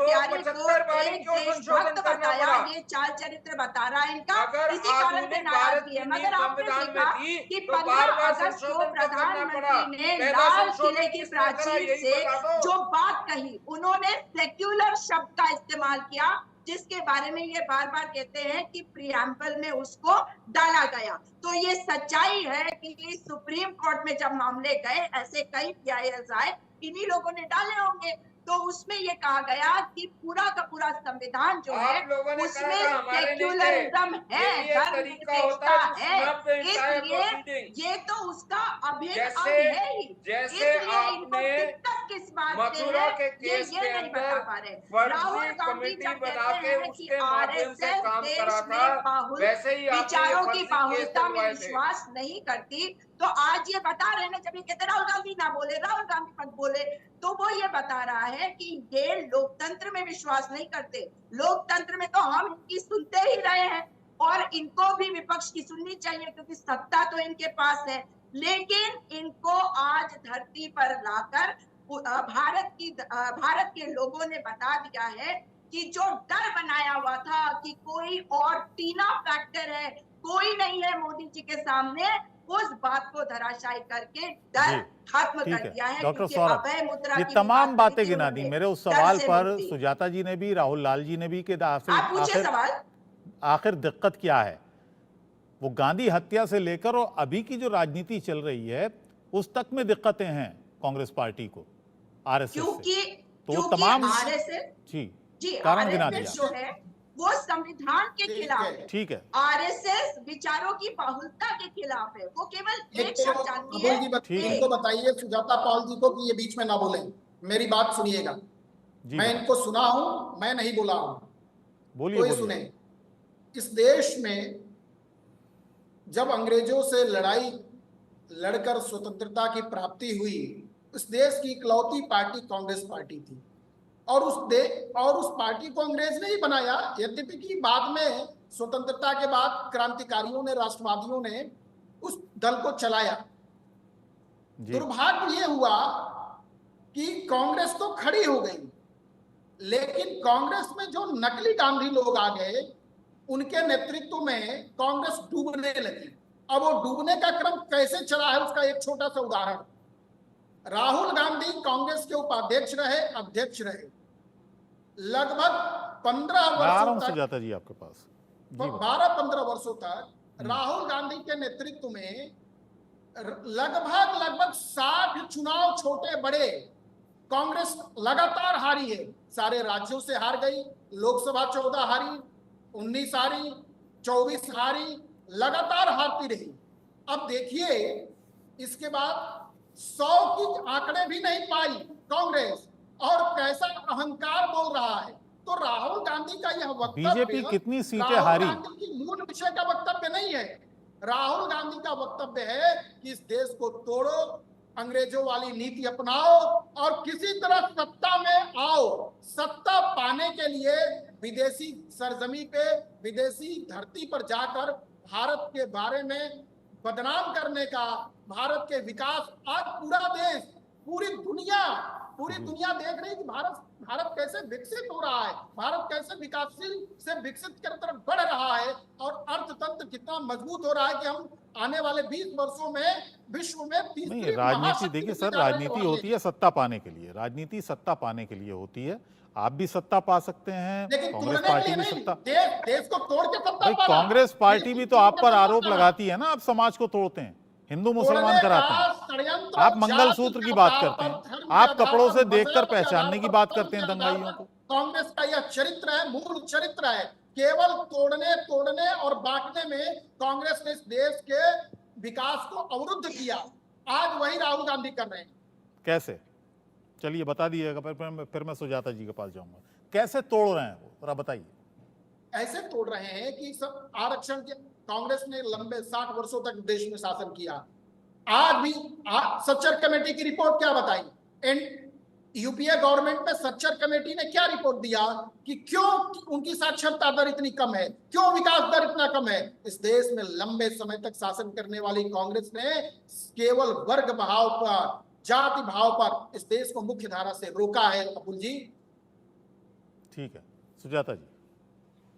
प्यारे को 75 बार एक क्यों संशोधन देशभक्त करना बताया, पड़ा? ये चाल चरित्र बता रहा है इनका, अगर इसी कारण से आधुनिक भारत नाराजगी है। की मगर नींव आपने संविधान में देखा थी कि तो 15 बार अगस्त को संशोधन क्यों करना पड़ा? प्रधानमंत्री ने पहला लाल संशोधन किले की किसने करा, प्राचीर यही से बता दो। जो बात कही, उन्होंने सेक्युलर शब्द का इस्तेमाल किया, जिसके बारे में ये बार बार कहते हैं कि प्रियम्बल में उसको डाला गया। तो ये सच्चाई है कि सुप्रीम कोर्ट में जब मामले गए, ऐसे कई पीआईएल आए, इन्हीं लोगों ने डाले होंगे। तो उसमें ये कहा गया कि पूरा का पूरा संविधान जो है आप लोगों ने करा उसमें था, हमारे नहीं थे। सेक्युलरिज्म है, ये भी एक तरीका होता धर्मनिरपेक्षता है टू है, स्नब द एंटायर इसलिए प्रोसीडिंग। ये तो उसका अभिन्न जैसे अंग है ही। जैसे इसलिए इनको आपने दिक्कत किस बात से मथुरा है, के केस ये के नहीं बता अंदर पा रहे। राहुल फर्जी गांधी कमेटी जब बना कहते के हैं कि उसके माध्यम से आरएसएस काम देश करा था, में बाहुल वैसे ही आपने ये विचारों की फर्जी केस बाहुलता में डलवाए थे। विश्वास नहीं करती, तो आज ये बता रहे हैं, जब ये कहते राहुल गांधी ना बोले, राहुल गांधी मत बोले, तो वो ये बता रहा है कि ये लोकतंत्र में विश्वास नहीं करते। लोकतंत्र में तो हम इनकी सुनते ही रहे हैं, और इनको भी विपक्ष की सुननी चाहिए, क्योंकि सत्ता तो इनके पास है। लेकिन इनको आज धरती पर लाकर भारत के लोगों ने बता दिया है कि जो डर बनाया हुआ था कि कोई और टीना फैक्टर है, कोई नहीं है मोदी जी के सामने, उस बात को धराशायी करके डर खत्म कर दिया है। डॉक्टर क्योंकि सौरभ, अभय मुद्रा ये की तमाम बात बातें गिना दी। मेरे उस सवाल पर सुजाता जी ने भी, राहुल लाल जी ने भी कि आप पूछिए सवाल। आखिर दिक्कत क्या है? वो गांधी हत्या से लेकर और अभी की जो राजनीति चल रही है उस तक में दिक्कतें हैं कांग्रेस पार्टी को आरएसएस से। तो तमाम जी कारण गिना आरएसएस जो है वो संविधान के खिलाफ है। ठीक है, आरएसएस विचारों की बाहुलता के खिलाफ है। वो केवल एक शब्द जानती है। इनको बताइए सुजाता पाल जी को कि ये बीच में ना बोले, मेरी बात सुनिएगा। मैं इनको सुना हूं, मैं नहीं बोला हूं, कोई सुने। इस देश में जब अंग्रेजों से लड़ाई लड़कर स्वतंत्रता की प्राप्ति हुई, इस देश की इकलौती पार्टी कांग्रेस पार्टी थी, और उस पार्टी को अंग्रेज ने ही बनाया। यद्यपि कि बाद में स्वतंत्रता के बाद क्रांतिकारियों ने, राष्ट्रवादियों ने उस दल को चलाया। दुर्भाग्य ये हुआ कि कांग्रेस तो खड़ी हो गई, लेकिन कांग्रेस में जो नकली गांधी लोग आ गए, उनके नेतृत्व में कांग्रेस डूबने लगी। अब वो डूबने का क्रम कैसे चला है उसका एक छोटा सा उदाहरण। राहुल गांधी कांग्रेस के उपाध्यक्ष रहे, अध्यक्ष रहे, लगभग 15 वर्षों तक, सुजाता जी आपके पास 12-15 वर्षों तक राहुल गांधी के नेतृत्व में लगभग 60 चुनाव छोटे बड़े कांग्रेस लगातार हारी है। सारे राज्यों से हार गई, लोकसभा 14 हारी, 19 हारी, 24 हारी, लगातार हारती रही। अब देखिए, इसके बाद 100 की आंकड़े भी नहीं पाई कांग्रेस, और कैसा अहंकार बोल रहा है। तो राहुल गांधी का यह वक्तव्य, बीजेपी कितनी सीटें हारी, राहुल गांधी की मूल विषय का वक्तव्य नहीं है। राहुल गांधी का वक्तव्य है कि इस देश को तोड़ो, अंग्रेजों वाली नीति अपनाओ और किसी तरह सत्ता में आओ। सत्ता पाने के लिए विदेशी सरजमी पे, विदेशी धरती पर जाकर भारत के बारे में बदनाम करने का, भारत के विकास, आज पूरा देश, पूरी दुनिया देख रही है कि भारत कैसे विकसित हो रहा है, भारत कैसे विकासशील से विकसित की तरफ बढ़ रहा है, और अर्थतंत्र कितना मजबूत हो रहा है कि हम आने वाले 20 वर्षों में विश्व में तीसरी राजनीति, देखिए सर, राजनीति होती है सत्ता पाने के लिए, राजनीति सत्ता पाने के लिए होती है। आप भी सत्ता पा सकते हैं, कांग्रेस पार्टी भी सत्ता, देश को तोड़ के सत्ता पाना। कांग्रेस पार्टी भी तो आप पर आरोप लगाती है ना, आप समाज को तोड़ते हैं, हिंदू मुसलमान कराते हैं। आप मंगलसूत्र की बात करते हैं, आप कपड़ों से देखकर पहचानने की बात करते हैं दंगाइयों को। कांग्रेस का यह चरित्र है, मूल चरित्र है। केवल तोड़ने और बांटने में कांग्रेस ने इस देश के विकास को अवरुद्ध किया। आज वही राहुल गांधी कर रहे हैं। कैसे? चलिए बता दीजिएगा, फिर मैं सुजाता जी के पास जाऊंगा। कैसे तोड़ रहे हैं वो, जरा बताइए। ऐसे तोड़ रहे हैं कि सब आरक्षण के, कांग्रेस ने लंबे 60 वर्षों तक देश में शासन किया। आज भी सच्चर कमेटी की रिपोर्ट क्या बताई? यूपीए गवर्नमेंट में सच्चर कमेटी ने क्या रिपोर्ट दिया कि क्यों उनकी साक्षरता दर इतनी कम है, क्यों विकास दर इतना कम है। इस देश में लंबे समय तक शासन करने वाली कांग्रेस ने केवल वर्ग भाव पर, जाति भाव पर इस देश को मुख्य धारा से रोका है। अपुल जी, ठीक है सुजाता जी।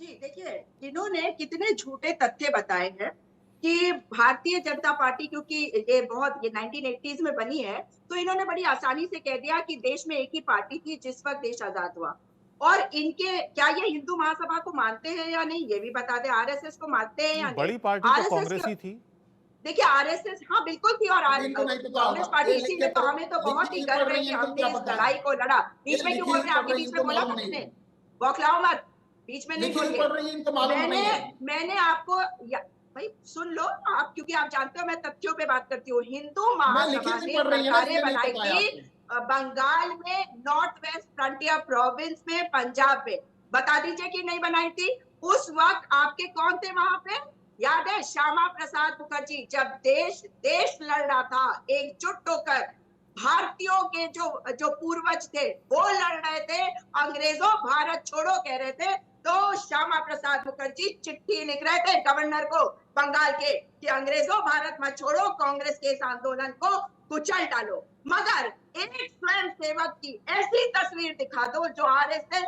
जी देखिए, इन्होंने कितने झूठे तथ्य बताए हैं कि भारतीय जनता पार्टी, क्योंकि ये 1980s में बनी है, तो इन्होंने बड़ी आसानी से कह दिया कि देश में एक ही पार्टी थी जिस वक्त देश आजाद हुआ। और इनके क्या ये हिंदू महासभा को मानते हैं या नहीं, ये भी बता दें। आरएसएस को मानते हैं या नहीं? बड़ी पार्टी तो आरएसएस कांग्रेस ही थी। देखिए आरएसएस, हाँ बिल्कुल थी। और इनको नहीं पता कांग्रेस होगा। पार्टी, ये इसीलिए तो हमें तो बहुत ही लिखी गर्व पढ़ है रही कि है, इनको हमने क्या इस पता है? लड़ाई को लड़ा। बीच ये में क्यों लिखी बोल रहे हैं? आपके पढ़ रही बीच है, में बोला इनको था मालूम मैंने? नहीं। बौखलाओ मत, बीच में नहीं लिखी बोलिए। पढ़ रही है, इनको मालूम नहीं है। मैंने आपको भाई सुन लो आप, क्योंकि आप जानते हो मैं तथ्यों पे बात करती हूँ। हिंदू मैं महासभा लिखी ने पढ़ रही है ना, सरकारें इसलिए नहीं बनाई पता है थी आपको। बंगाल में, नॉर्थ वेस्ट फ्रंटियर प्रोविंस में, पंजाब में। बता दीजिए कि नहीं बनाई थी? उस वक्त आपके कौन थे वहां पे? याद है? श्यामा प्रसाद मुखर्जी। जब देश लड़ रहा था एकजुट होकर, भारतीयों के जो पूर्वज थे वो लड़ रहे थे, अंग्रेजों भारत छोड़ो कह रहे थे, तो श्यामा प्रसाद मुखर्जी चिट्ठी लिख रहे थे गवर्नर को बंगाल के कि अंग्रेजों भारत मत छोड़ो, कांग्रेस के इस आंदोलन को कुचल डालो। मगर एक स्वयं सेवक की ऐसी तस्वीर दिखा दो जो आरएसएस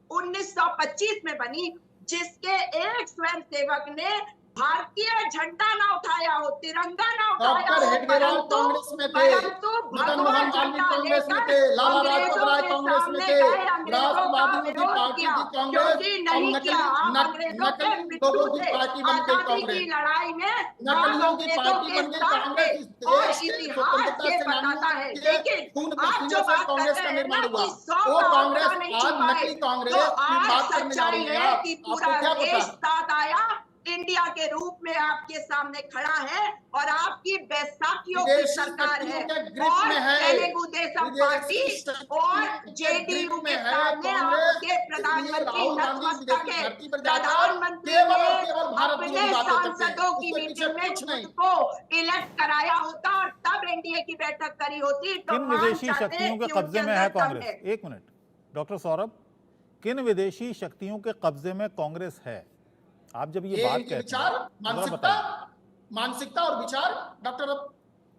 1925 में बनी, जिसके एक स्वयं सेवक ने भारतीय झंडा ना उठाया हो, तिरंगा ना उठाया डॉक्टर हो, हेडगेवार कांग्रेस में थे, परंतु मदन भगवा मोहन मालवीय झंडा कांग्रेस में लेकर थे, लाला लाजपत अंग्रेजों राय के कांग्रेस में सामने थे, गए, अंग्रेजों का राष्ट्रवादियों की विरोध पार्टी किया, थी कांग्रेस, क्योंकि और नहीं किया। आप अंग्रेजों के नकली पिट्ठू लोगों की थे। पार्टी बन गई आजादी की कांग्रेस। लड़ाई में आप नकलियों की अंग्रेजों पार्टी के बन गई साथ थे। कांग्रेस। इस और देश के इतिहास स्वतंत्रता ये बताता सेनानियों है। के लेकिन खून आप पसीने जो से बात कर कांग्रेस रहे का हैं निर्माण ना हुआ। कि 100 वो का कांग्रेस आंकड़ा नहीं आज छू पाए, नकली तो कांग्रेस की आज बात करने जा सच्चाई रही है है आप। कि आपको पूरा क्या देश पता? साथ आया, इंडिया के रूप में आपके सामने खड़ा है, और आपकी बैसाखियों की विदेशी सरकार शक्तियों है, के ग्रिप और में है, तेलुगु देशम पार्टी विदेशी शक्तियों और के जेडीयू ग्रिप में के है सामने कांग्रेस। आपके इसलिए प्रधानमंत्री राहुल गांधी नतमस्तक विदेशी है। धरती पर जाकर प्रधानमंत्री केवल ने और केवल भारत अपने विरोधी बातें करते हैं, सांसदों की उसके पीछे मीटिंग में कुछ नहीं। खुद को इलेक्ट कराया होता और तब एनडीए की बैठक करी होती, तो किन हम विदेशी चाहते शक्तियों के कि उनके कब्जे में है अंदर दम कांग्रेस? एक मिनट डॉक्टर सौरभ, किन विदेशी शक्तियों के कब्जे में कांग्रेस है? आप जब ये बात इनके कहते विचार, हैं जरा बताइए। मानसिकता और विचार डॉक्टर,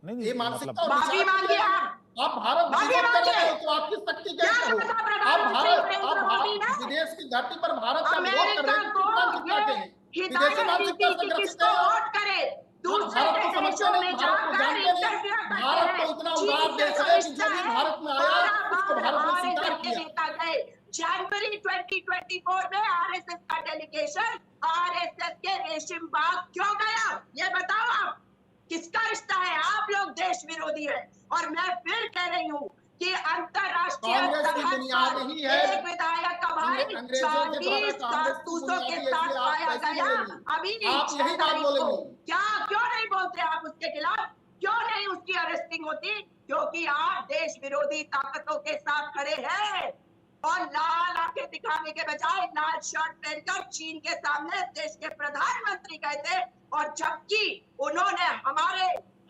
नहीं ये नहीं मानसिकता मतलब और माफी विचार मांगिए आप भारत माफी विरोध कर रहे मांगिए। हो तो आपकी शक्ति क्या कैसे हो? कहा आप प्रधानमंत्री नरेंद्र मोदी ने? विदेश की धरती पर भारत का विरोध कर अमेरिका रहे हैं, को किस मानसिकता ये के हैं? विदेशी हिदायत मानसिकता दी से थी कि ग्रसित किसको है। वोट करे, दूसरे भारत को समझते देशों नहीं, में भारत को जाकर जानते नहीं। इंटरफियर करते भारत हैं। तो इतना चीन उदार से देश जो है कि रिश्ता जो भी है, भारत में आया उसको बार भारत ने आरएसएस स्वीकार के किया। नेता गए। जनवरी 2024 में आरएसएस का डेलीगेशन आरएसएस के रेशम बाग क्यों गया, ये बताओ आप। किसका रिश्ता है? आप लोग देश विरोधी है। और मैं फिर कह रही हूँ कि अंतरराष्ट्रीय कांग्रेस की सरहद बुनियाद पर ही है, एक विधायक का भाई अंग्रेजों के द्वारा 40 कांग्रेस की कारतूसों के बुनियादी है, साथ इसलिए आप पाया कैसे गया। बोलेंगी? अभी आप 6 यही बात तारीख को बोलेंगी। क्यों नहीं बोलते आप उसके खिलाफ? क्यों नहीं उसकी अरेस्टिंग होती? क्योंकि आप देश विरोधी ताकतों के साथ खड़े हैं, और लाल आंखें दिखाने के बजाय लाल शर्ट पहनकर चीन के सामने देश के प्रधानमंत्री गए थे, और जबकि उन्होंने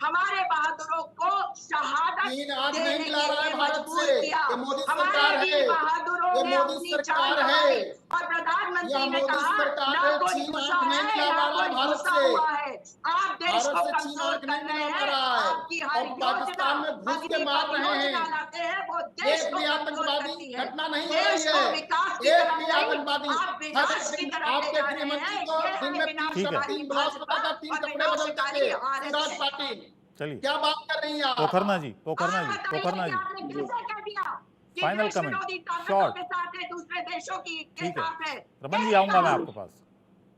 हमारे बहादुरों को शहादत चीन आज देने नहीं के मिला रहा है लिए भारत मजबूर से। किया। ये मोदी हमारे सरकार वीर है, बहादुरों ये ने मोदी अपनी जान सरकार गंवाई, है, और प्रधानमंत्री यह ने मोदी कहा सरकार ना है। कोई चीन घुसा आंख नहीं है, मिला ना पा रहा है कोई भारत घुसा से। हुआ है। आप देश भारत को से चीन कमजोर आंख कर नहीं रहे मिला पा हैं। रहा है, आपकी हर और पाकिस्तान में घुस के मार रहे हैं। योजना लाते हैं, वो देश एक को भी कमजोर आतंकवादी करती है। घटना नहीं हो देश रही को है, विकास की एक तरफ भी नहीं, आतंकवादी। आप हर विनाश की दिन तरफ ले आपके जा रहे गृहमंत्री हैं। को ये दिन है में ठीक है। 3 ब्लास्ट होता था, 3 और कपड़े बदलते थे। विनाशकारी शिवराज पाटिल, चलिए क्या बात कर रही हैं आप? पोखरना जी आपने कैसे कह दिया कि फाइनल देश कमेंट विरोधी ताकतों शॉर्ट। के साथ है, दूसरे देशों की के ठीक है साथ है? रमन जी, आऊंगा मैं आपके पास।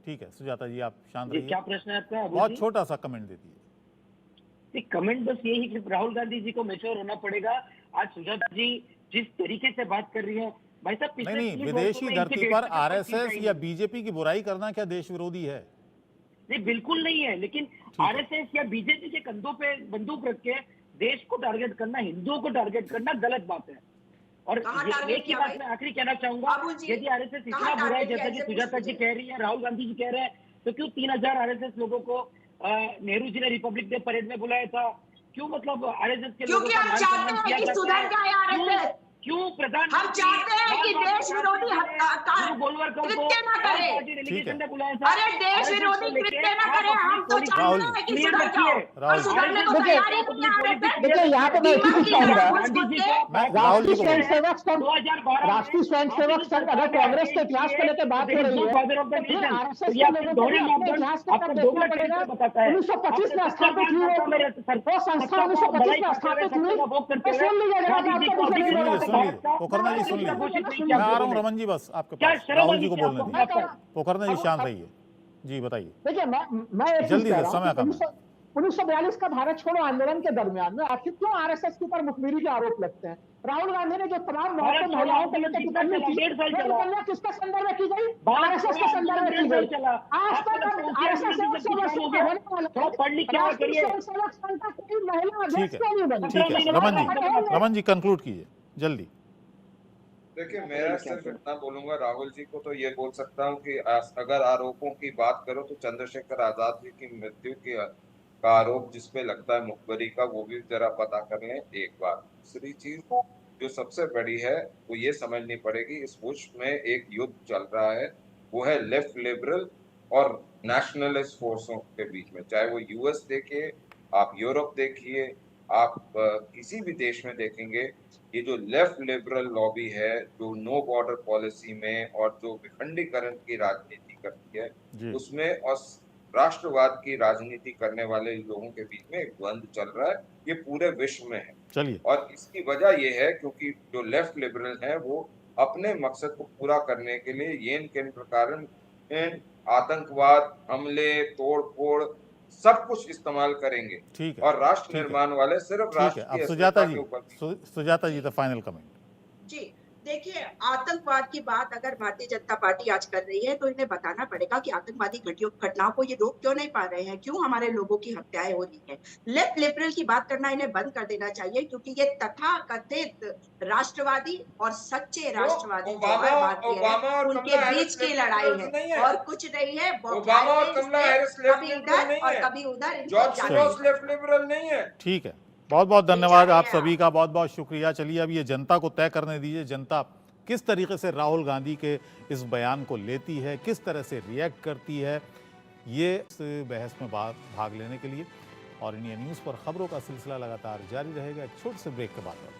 ठीक है सुजाता जी, आप शांत जी, क्या रहिए। प्रश्न है आपका? बहुत छोटा सा कमेंट दे दीजिए। कमेंट बस यही कि राहुल गांधी जी को मैच्योर होना पड़ेगा। आज सुजाता जी जिस तरीके से बात कर रही है, भाई साहब पिछले नहीं 3 विदेशी वर्षों में धरती इनके पर डेढ़ से आरएसएस 25 या बीजेपी की बुराई करना क्या देश विरोधी है? नहीं, बिल्कुल नहीं है। लेकिन है। आरएसएस या बीजेपी के कंधों पे बंदूक रख के देश को टारगेट करना, हिंदुओं को टारगेट करना गलत बात है। और कहाँ एक टारगेट ही किया बात भाई? मैं आखिरी कहना चाहूंगा, बाबू जी, यदि आरएसएस कहाँ इतना बुरा है टारगेट जैसा किया? कि ऐसे सुजाता पूछ जी लीजिए। कह रही है, राहुल गांधी जी कह रहे हैं, तो क्यों 3000 आरएसएस लोगों को नेहरू जी ने रिपब्लिक डे परेड में बुलाया था? क्यों मतलब आरएसएस के लोगों क्योंकि का हम मान चाहते सम्मान हैं किया कि जाता सुधर है? जाए आरएसएस। क्यों हम प्रधानमंत्री चाहते हैं कि बार-बार देश विरोधी कृत्य न करे। अरे देश विरोधी कृत्य न करे, हम तो चाहते हैं कि सुधर जाओ, और सुधरने को तैयार ही नहीं आ रहे थे। देखिए यहाँ पे मैं एक ही चीज कहूंगा, राष्ट्रीय को स्वयंसेवक संघ, राष्ट्रीय स्वयंसेवक संघ अगर कांग्रेस के इतिहास को लेकर बात हो रही है तो आरएसएस के लोगों को अपने इतिहास को तब देखना पड़ेगा। 1925 में स्थापित हुई वो संस्था 1925 में स्थापित हुई, तो सुन लीजिए जरा बात को। पोखरना जी सुन लीजिए, मैं आ रहा हूँ रमन जी, बस आपके पास राहुल जी को बोलने दीजिए। पोखरना जी शांत रहिए जी, बताइए। देखिए मैं जल्दी से, समय कम है। 1942 का भारत छोड़ो आंदोलन के दरमियान में आखिर क्यों आरएसएस के ऊपर मुखबिरी के आरोप लगते हैं? राहुल गांधी ने जो तमाम मौतें महिलाओं को लेकर टिप्पणी की, वो किसके संदर्भ में की गई? आरएसएस के संदर्भ में की गई। आज तक आरएसएस ठीक है, रमन जी कंक्लूड कीजिए जल्दी। देखिए, मैं सिर्फ इतना बोलूंगा, राहुल जी को तो ये बोल सकता हूँ कि अगर आरोपों की बात करो तो चंद्रशेखर आजाद जी की मृत्यु का आरोप जिसपे लगता है मुखबरी का, वो भी जरा पता कर लें एक बार। दूसरी चीज जो सबसे बड़ी है वो ये समझनी पड़ेगी, इस विश्व में एक युद्ध चल रहा है, वो है लेफ्ट लिबरल और नेशनलिस्ट फोर्सों के बीच में। चाहे वो यूएस देखिए, आप यूरोप देखिए, आप किसी भी देश में देखेंगे, ये जो लेफ्ट लिबरल लॉबी है, जो नो बॉर्डर पॉलिसी में और जो विखंडीकरण की राजनीति करती है उसमें, और राष्ट्रवाद की राजनीति करने वाले लोगों के बीच में एक द्वंद्व चल रहा है, ये पूरे विश्व में है। चलिए, और इसकी वजह ये है क्योंकि जो लेफ्ट लिबरल हैं वो अपने मकसद को पूरा करने के लिए येन केन प्रकार आतंकवाद, हमले, तोड़-फोड़ सब कुछ इस्तेमाल करेंगे। ठीक है, और राष्ट्र निर्माण वाले सिर्फ राष्ट्र की सुजाता के ऊपर। सुजाता जी, द फाइनल कमेंट। जी देखिए, आतंकवाद की बात अगर भारतीय जनता पार्टी आज कर रही है तो इन्हें बताना पड़ेगा कि आतंकवादी घटनाओं को ये रोक क्यों नहीं पा रहे हैं, क्यों हमारे लोगों की हत्याएं हो रही है। लेफ्ट लिबरल की बात करना इन्हें बंद कर देना चाहिए, क्योंकि ये तथाकथित राष्ट्रवादी और सच्चे राष्ट्रवादी जो है भारतीय है, उनके बीच की लड़ाई है और कुछ नहीं है। ओबामा और कमला हैरिस कभी इधर और कभी उधर, जॉर्ज सोरोस लेफ्ट लिबरल नहीं है। ठीक है, बहुत बहुत धन्यवाद आप सभी का, बहुत बहुत शुक्रिया। चलिए अब ये जनता को तय करने दीजिए, जनता किस तरीके से राहुल गांधी के इस बयान को लेती है, किस तरह से रिएक्ट करती है। ये इस बहस में भाग लेने के लिए और इंडिया न्यूज़ पर खबरों का सिलसिला लगातार जारी रहेगा। एक छोटे से ब्रेक के बाद